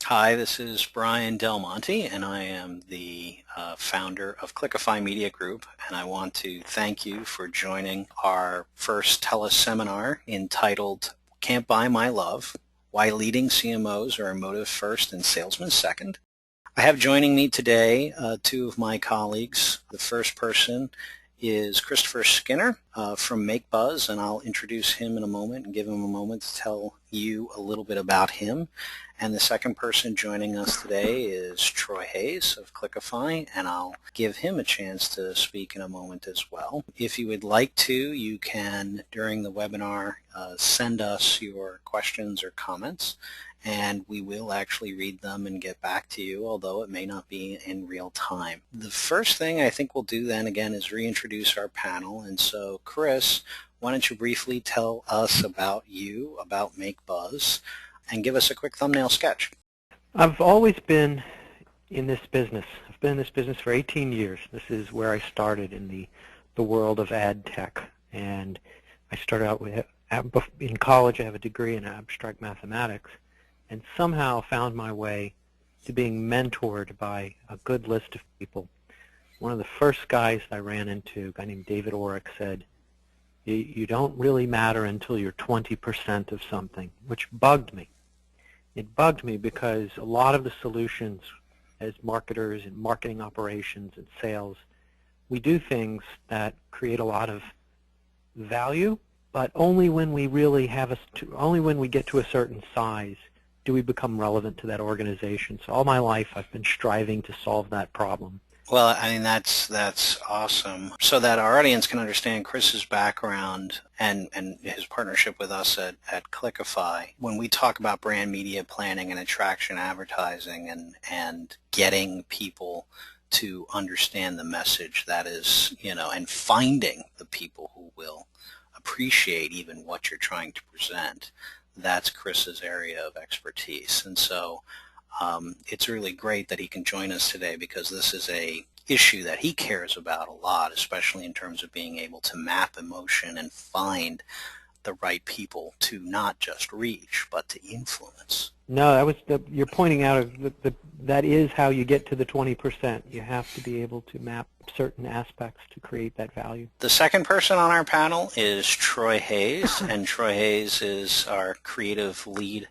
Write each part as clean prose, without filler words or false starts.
Hi, this is Bryan Del Monte, and I am the founder of Clickafy Media Group, and I want to thank you for joining our first teleseminar entitled Can't Buy My Love, Why Leading CMOs Are Emotive First and Salesmen Second. I have joining me today two of my colleagues. The first person is Christopher Skinner from Make Buzz, and I'll introduce him in a moment and give him a moment to tell you a little bit about him. And the second person joining us today is Troy Hayes of Clickafy, and I'll give him a chance to speak in a moment as well. If you would like to, you can, during the webinar, send us your questions or comments, and we will actually read them and get back to you, although it may not be in real time. The first thing I think we'll do then again is reintroduce our panel. And so, Chris, why don't you briefly tell us about you, about Make Buzz, and give us a quick thumbnail sketch. I've always been in this business. I've been in this business for 18 years. This is where I started in the world of ad tech. And I started out with, in college I have a degree in abstract mathematics, and somehow found my way to being mentored by a good list of people. One of the first guys I ran into, a guy named David Orrick, said, you don't really matter until you're 20% of something, which bugged me. It bugged me because a lot of the solutions as marketers in marketing operations and sales, we do things that create a lot of value, but only when we really only when we get to a certain size do we become relevant to that organization. So all my life I've been striving to solve that problem. Well, I mean, that's awesome. So that our audience can understand Chris's background and his partnership with us at Clickafy. When we talk about brand media planning and attraction advertising and getting people to understand the message that is, and finding the people who will appreciate even what you're trying to present, that's Chris's area of expertise. And so it's really great that he can join us today, because this is a issue that he cares about a lot, especially in terms of being able to map emotion and find the right people to not just reach, but to influence. No, you're pointing out that is how you get to the 20%. You have to be able to map certain aspects to create that value. The second person on our panel is Troy Hayes, and Troy Hayes is our creative lead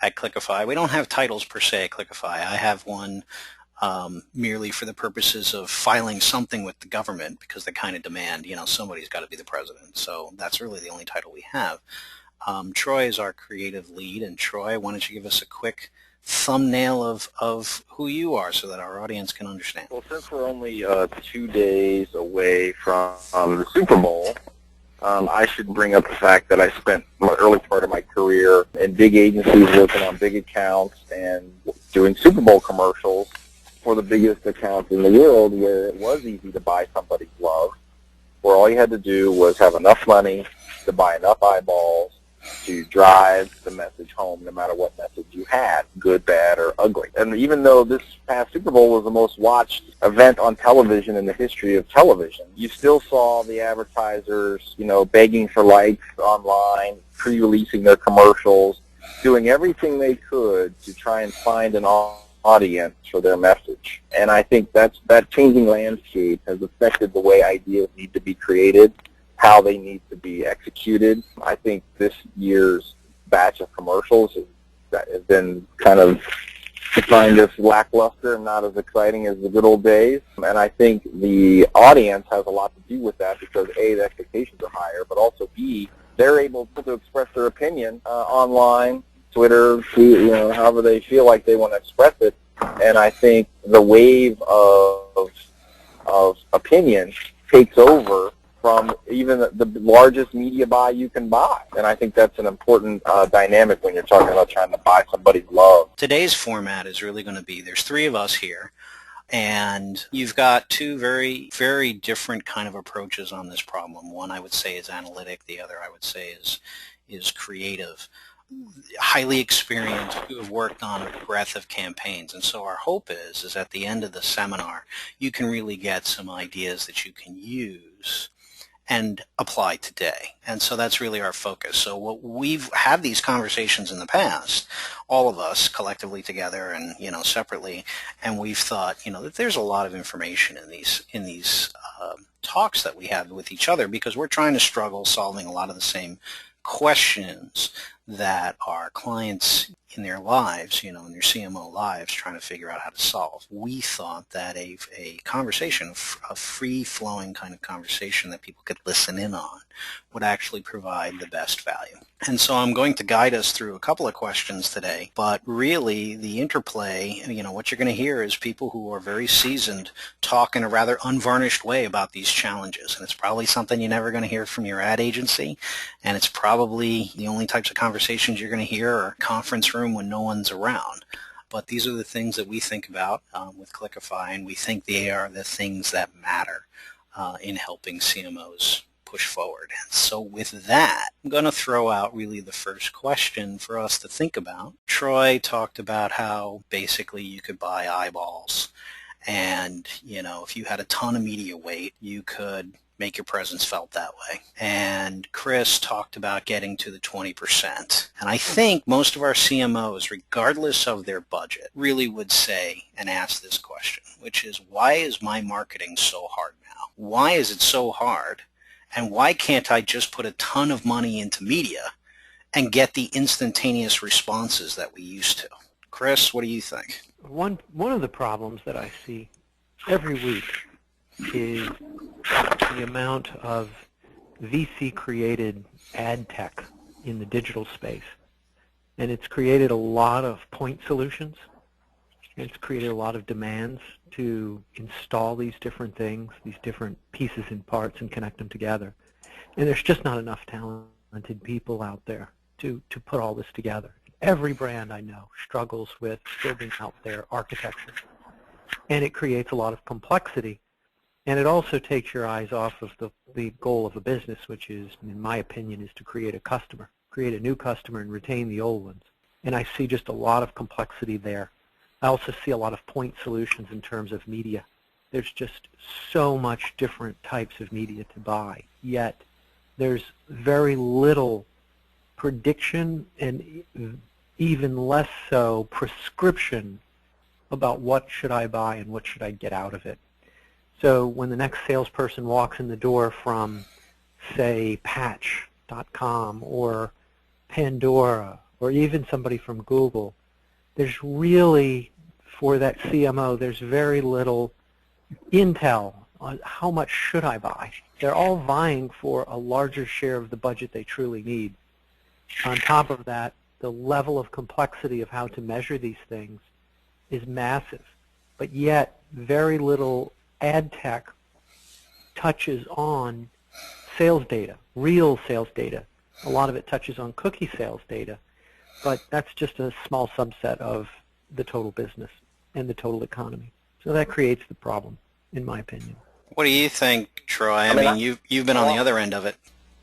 at Clickafy. We don't have titles per se at Clickafy. I have one merely for the purposes of filing something with the government, because they kind of demand, somebody's got to be the president. So that's really the only title we have. Troy is our creative lead, and Troy, why don't you give us a quick thumbnail of who you are so that our audience can understand. Well, since we're only 2 days away from the Super Bowl, I should bring up the fact that I spent the early part of my career in big agencies working on big accounts and doing Super Bowl commercials for the biggest accounts in the world, where it was easy to buy somebody's love, where all you had to do was have enough money to buy enough eyeballs to drive the message home, no matter what message you had, good, bad, or ugly. And even though this past Super Bowl was the most watched event on television in the history of television, you still saw the advertisers, begging for likes online, pre-releasing their commercials, doing everything they could to try and find an audience for their message. And I think that changing landscape has affected the way ideas need to be created, how they need to be executed. I think this year's batch of commercials has been kind of defined as lackluster and not as exciting as the good old days. And I think the audience has a lot to do with that, because A, the expectations are higher, but also B, they're able to express their opinion online, Twitter, however they feel like they want to express it. And I think the wave of opinion takes over from even the largest media buy you can buy. And I think that's an important dynamic when you're talking about trying to buy somebody's love. Today's format is really going to be, there's three of us here, and you've got two very, very different kind of approaches on this problem. One I would say is analytic, the other I would say is creative. Highly experienced, who have worked on a breadth of campaigns. And so our hope is at the end of the seminar, you can really get some ideas that you can use and apply today. And so that's really our focus. So what we've had these conversations in the past, all of us collectively together and, separately, and we've thought, that there's a lot of information in these talks that we have with each other, because we're trying to struggle solving a lot of the same questions that our clients in their lives, in their CMO lives, trying to figure out how to solve. We thought that a conversation, a free-flowing kind of conversation that people could listen in on, would actually provide the best value. And so I'm going to guide us through a couple of questions today, but really the interplay, what you're going to hear is people who are very seasoned talk in a rather unvarnished way about these challenges. And it's probably something you're never going to hear from your ad agency, and it's probably the only types of conversations you're going to hear are conference room when no one's around. But these are the things that we think about with Clickafy, and we think they are the things that matter in helping CMOs push forward. And so with that, I'm going to throw out really the first question for us to think about. Troy talked about how basically you could buy eyeballs, and if you had a ton of media weight, you could make your presence felt that way. And Chris talked about getting to the 20%. And I think most of our CMOs, regardless of their budget, really would say and ask this question, which is, why is my marketing so hard now? Why is it so hard? And why can't I just put a ton of money into media and get the instantaneous responses that we used to? Chris, what do you think? One of the problems that I see every week is the amount of VC-created ad tech in the digital space. And it's created a lot of point solutions. It's created a lot of demands to install these different things, these different pieces and parts, and connect them together. And there's just not enough talented people out there to put all this together. Every brand I know struggles with building out their architecture. And it creates a lot of complexity. And it also takes your eyes off of the goal of a business, which is, in my opinion, is to create a new customer and retain the old ones. And I see just a lot of complexity there. I also see a lot of point solutions in terms of media. There's just so much different types of media to buy, yet there's very little prediction and even less so prescription about what should I buy and what should I get out of it. So when the next salesperson walks in the door from, say, Patch.com or Pandora or even somebody from Google, there's really, for that CMO, there's very little intel on how much should I buy. They're all vying for a larger share of the budget they truly need. On top of that, the level of complexity of how to measure these things is massive, but yet very little ad tech touches on sales data, real sales data. A lot of it touches on cookie sales data, but that's just a small subset of the total business and the total economy. So that creates the problem, in my opinion. What do you think, Troy? I mean, you've been on the other end of it.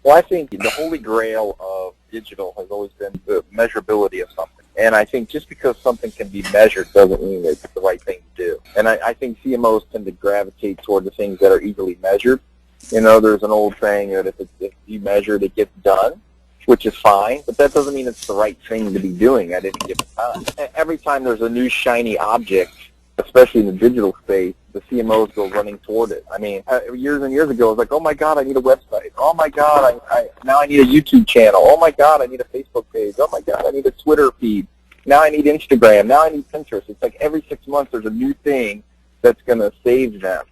Well, I think the holy grail of digital has always been the measurability of something. And I think just because something can be measured doesn't mean it's the right thing to do. And I think CMOs tend to gravitate toward the things that are easily measured. There's an old saying that if you measure it, it gets done, which is fine, but that doesn't mean it's the right thing to be doing at any given time. Every time there's a new shiny object, especially in the digital space, the CMOs go running toward it. I mean, years and years ago, it was like, oh my God, I need a website. Oh my God, now I need a YouTube channel. Oh my God, I need a Facebook page. Oh my God, I need a Twitter feed. Now I need Instagram. Now I need Pinterest. It's like every 6 months there's a new thing that's going to save them,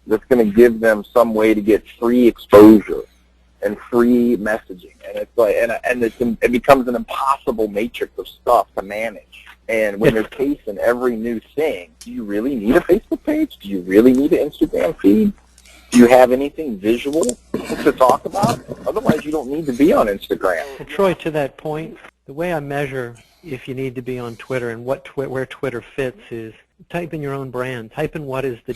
that's going to give them some way to get free exposure and free messaging. And it's like, it becomes an impossible matrix of stuff to manage. And when you're chasing every new thing, do you really need a Facebook page? Do you really need an Instagram feed? Do you have anything visual to talk about? Otherwise, you don't need to be on Instagram. Well, Troy, to that point, the way I measure if you need to be on Twitter and where Twitter fits is type in your own brand. Type in what is the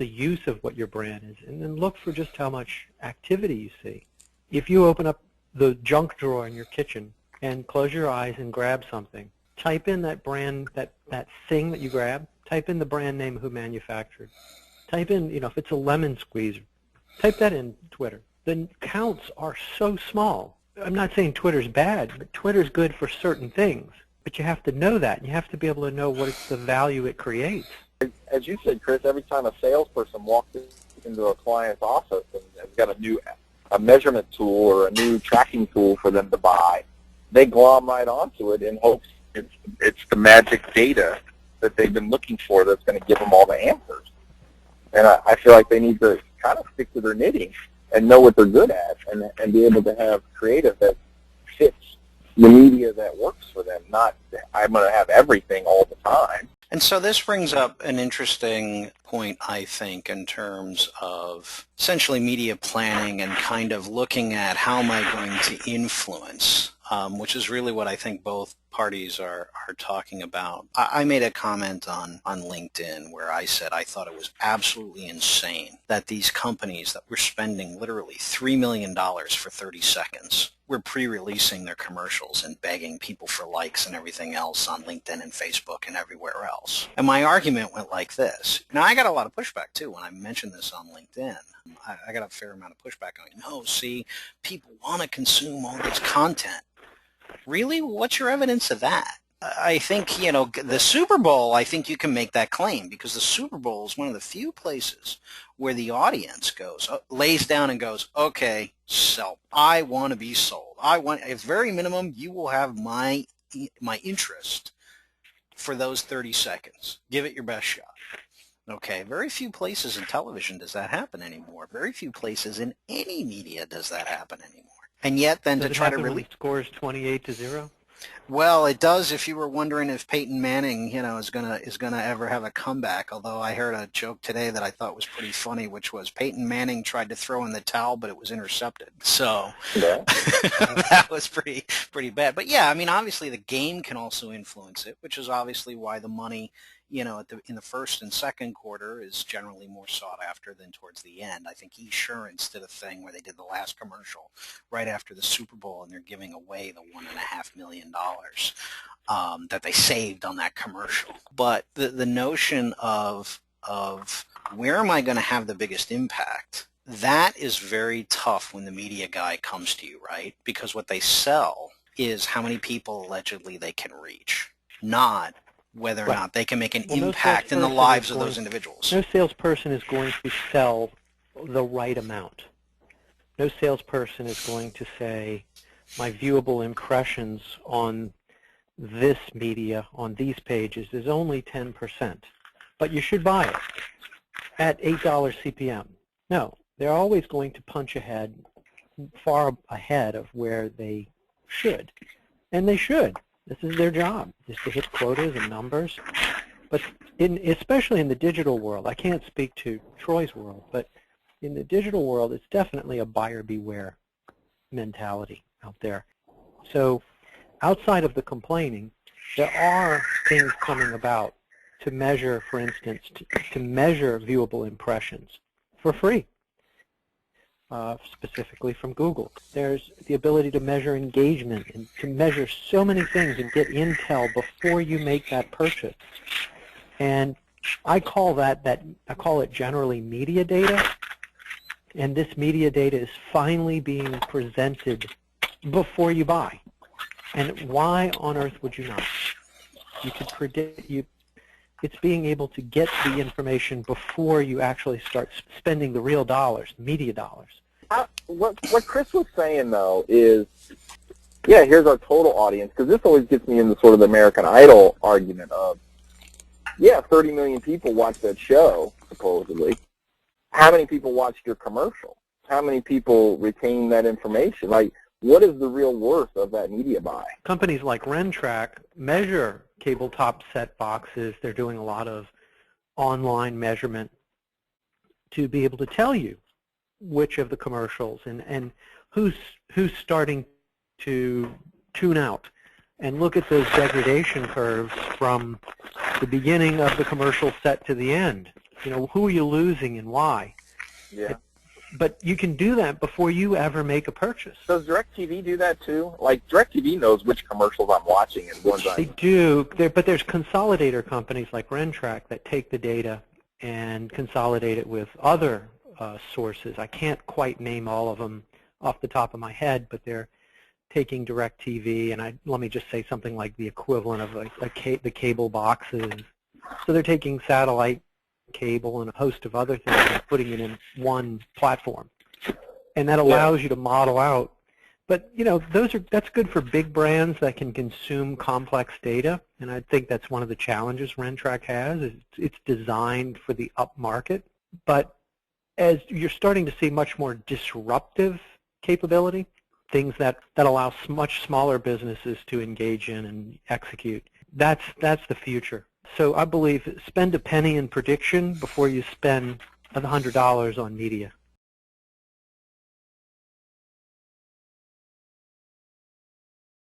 use of what your brand is, and then look for just how much activity you see. If you open up the junk drawer in your kitchen and close your eyes and grab something, type in that brand, that thing that you grabbed, type in the brand name, who manufactured. Type in, if it's a lemon squeezer, Type that in Twitter. The counts are so small. I'm not saying Twitter's bad, but Twitter's good for certain things. But you have to know that. You have to be able to know what the value it creates. As you said, Chris, every time a salesperson walks into a client's office and has got a measurement tool or a new tracking tool for them to buy, they glom right onto it in hopes it's the magic data that they've been looking for that's going to give them all the answers. And I feel like they need to kind of stick to their knitting and know what they're good at and be able to have creative that fits the media that works for them, not I'm going to have everything all the time. And so this brings up an interesting point, I think, in terms of essentially media planning and kind of looking at how am I going to influence, which is really what I think both parties are talking about. I made a comment on LinkedIn where I said I thought it was absolutely insane that these companies that were spending literally $3 million for 30 seconds were pre-releasing their commercials and begging people for likes and everything else on LinkedIn and Facebook and everywhere else. And my argument went like this. Now, I got a lot of pushback, too, when I mentioned this on LinkedIn. I got a fair amount of pushback going, no, see, people want to consume all this content. Really? What's your evidence of that? I think, the Super Bowl, I think you can make that claim because the Super Bowl is one of the few places where the audience lays down and goes, okay, sell. I want to be sold. At very minimum, you will have my interest for those 30 seconds. Give it your best shot. Okay, very few places in television does that happen anymore. Very few places in any media does that happen anymore. And yet then Does to it try to happen when really... it scores 28-0? Well, it does if you were wondering if Peyton Manning, is gonna ever have a comeback. Although I heard a joke today that I thought was pretty funny, which was Peyton Manning tried to throw in the towel, but it was intercepted. So Yeah. that was pretty bad. But yeah, I mean, obviously the game can also influence it, which is obviously why the money, in the first and second quarter is generally more sought after than towards the end. I think Esurance did a thing where they did the last commercial right after the Super Bowl, and they're giving away the $1.5 million that they saved on that commercial. But the notion of where am I going to have the biggest impact, that is very tough when the media guy comes to you, right? Because what they sell is how many people allegedly they can reach, not whether or not they can make an impact in the lives of those individuals. No salesperson is going to sell the right amount. No salesperson is going to say, my viewable impressions on this media, on these pages, is only 10%, but you should buy it at $8 CPM. No, they're always going to punch ahead, far ahead of where they should, and they should. This is their job, is to hit quotas and numbers. But especially in the digital world, I can't speak to Troy's world, but in the digital world, it's definitely a buyer beware mentality out there. So outside of the complaining, there are things coming about to measure, for instance, to measure viewable impressions for free. Specifically from Google. There's the ability to measure engagement and to measure so many things and get intel before you make that purchase. And I call it generally media data, and this media data is finally being presented before you buy. And why on earth would you not? You could predict, it's being able to get the information before you actually start spending the real dollars, media dollars. What Chris was saying, though, is, yeah, here's our total audience, because this always gets me into sort of the American Idol argument of, yeah, 30 million people watch that show, supposedly. How many people watched your commercial? How many people retain that information? Like, what is the real worth of that media buy? Companies like Rentrack measure cable top set boxes. They're doing a lot of online measurement to be able to tell you which of the commercials and who's starting to tune out, and look at those degradation curves from the beginning of the commercial set to the end. Who are you losing and why? Yeah. But you can do that before you ever make a purchase. Does DirecTV do that too? Like, DirecTV knows which commercials I'm watching and ones They do, but there's consolidator companies like Rentrack that take the data and consolidate it with other sources. I can't quite name all of them off the top of my head, but they're taking DirecTV, and let me just say something like the equivalent of the cable boxes. So they're taking satellite cable and a host of other things and putting it in one platform. And that allows you to model out. But that's good for big brands that can consume complex data, and I think that's one of the challenges Rentrack has. Is it's designed for the upmarket, but as you're starting to see much more disruptive capability, things that allow much smaller businesses to engage in and execute, that's the future. So I believe spend a penny in prediction before you spend $100 on media.